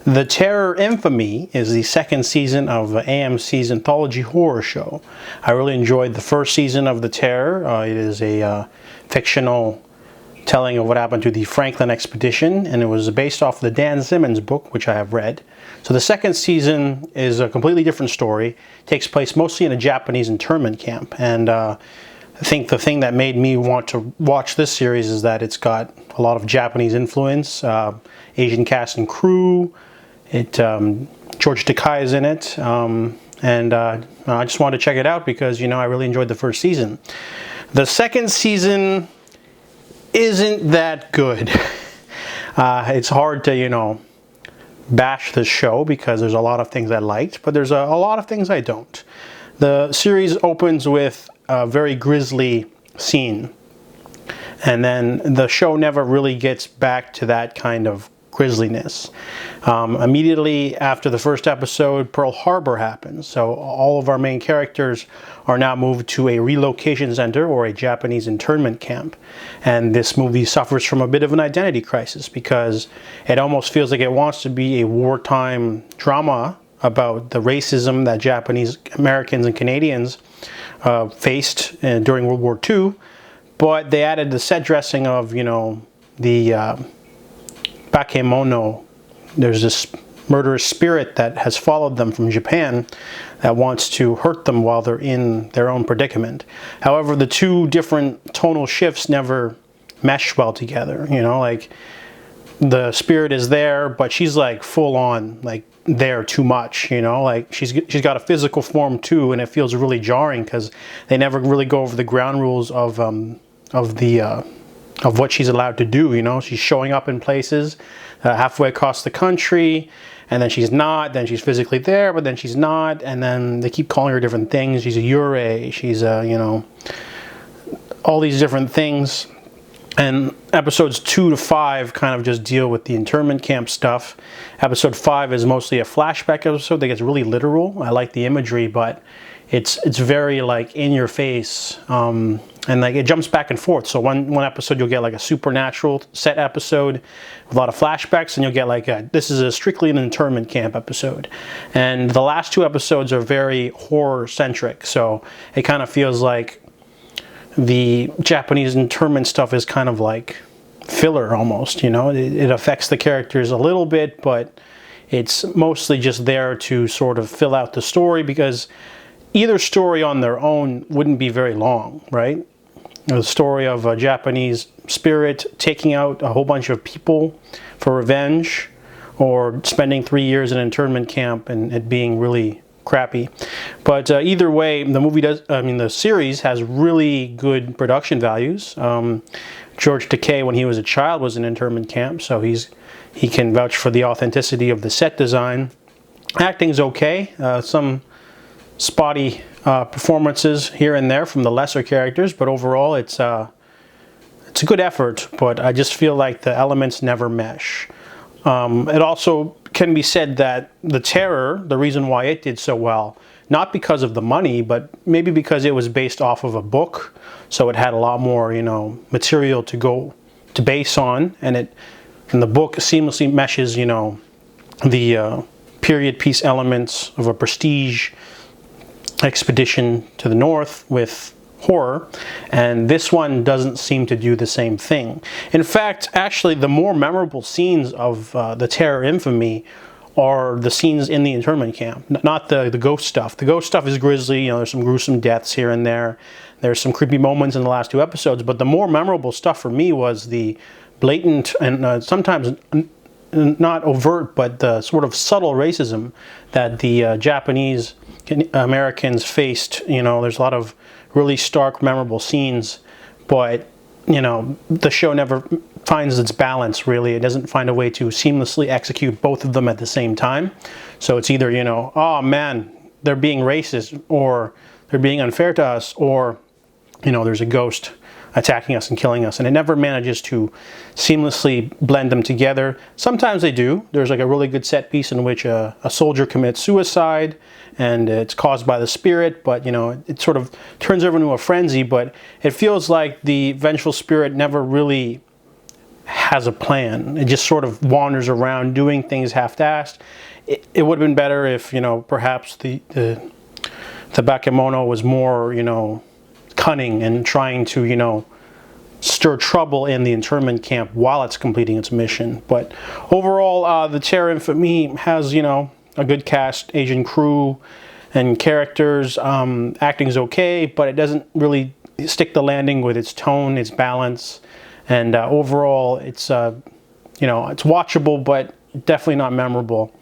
The Terror Infamy is the second season of AMC's anthology horror show. I really enjoyed the first season of The Terror. It is a fictional telling of what happened to the Franklin expedition, and it was based off the Dan Simmons book, which I have read. So the second season is a completely different story. It takes place mostly in a Japanese internment camp, and I think the thing that made me want to watch this series is that it's got a lot of Japanese influence, Asian cast and crew. George Takei is in it, and I just wanted to check it out because, I really enjoyed the first season. The second season isn't that good. It's hard to, bash this show because there's a lot of things I liked, but there's a lot of things I don't. The series opens with a very grisly scene, and then the show never really gets back to that kind of grisliness. Immediately after the first episode, Pearl Harbor happens, so all of our main characters are now moved to a relocation center or a Japanese internment camp, and this movie suffers from a bit of an identity crisis because it almost feels like it wants to be a wartime drama about the racism that Japanese Americans and Canadians faced during World War II, but they added the set dressing of, the bakemono. There's this murderous spirit that has followed them from Japan that wants to hurt them while they're in their own predicament. However, the two different tonal shifts never mesh well together. Like the spirit is there, but she's like full on, like there too much. Like she's got a physical form too, and it feels really jarring because they never really go over the ground rules of what she's allowed to do. She's showing up in places halfway across the country, and then she's not, then she's physically there, but then she's not, and then they keep calling her different things. She's a Yurei, she's a, all these different things. And episodes 2 to 5 kind of just deal with the internment camp stuff. Episode 5 is mostly a flashback episode that gets really literal. I like the imagery, but it's very like in your face, and like it jumps back and forth. So one episode you'll get like a supernatural set episode with a lot of flashbacks, and you'll get like this is a strictly an internment camp episode. And the last 2 episodes are very horror centric, so it kind of feels like the Japanese internment stuff is kind of like filler almost. It affects the characters a little bit, but it's mostly just there to sort of fill out the story, because either story on their own wouldn't be very long, right? The story of a Japanese spirit taking out a whole bunch of people for revenge, or spending 3 years in an internment camp and it being really crappy. But either way, the series has really good production values. George Takei, when he was a child, was in internment camp, so he can vouch for the authenticity of the set design. Acting's okay. Some spotty performances here and there from the lesser characters, but overall it's a good effort, but I just feel like the elements never mesh. It also can be said that The Terror, the reason why it did so well, not because of the money, but maybe because it was based off of a book, so it had a lot more, material to base on, and the book seamlessly meshes, the period piece elements of a prestige expedition to the north with horror, and this one doesn't seem to do the same thing. In fact, actually, the more memorable scenes of The Terror Infamy are the scenes in the internment camp, not the ghost stuff. The ghost stuff is grisly, there's some gruesome deaths here and there. There's some creepy moments in the last 2 episodes, but the more memorable stuff for me was the blatant and sometimes not overt, but the sort of subtle racism that the Japanese Americans faced. There's a lot of really stark, memorable scenes, but the show never finds its balance, really. It doesn't find a way to seamlessly execute both of them at the same time. So it's either, oh man, they're being racist, or they're being unfair to us, or there's a ghost attacking us and killing us, and it never manages to seamlessly blend them together. Sometimes they do. There's like a really good set piece in which a soldier commits suicide, and it's caused by the spirit, but it sort of turns over into a frenzy, but it feels like the vengeful spirit never really has a plan. It just sort of wanders around doing things half-assed. It would have been better if, you know, perhaps the Bakemono was more, you know, cunning and trying to, you know, stir trouble in the internment camp while it's completing its mission. But overall, the Terror Infamy has, you know, a good cast, Asian crew and characters. Acting's okay, but it doesn't really stick the landing with its tone, its balance, and overall, it's you know, it's watchable, but definitely not memorable.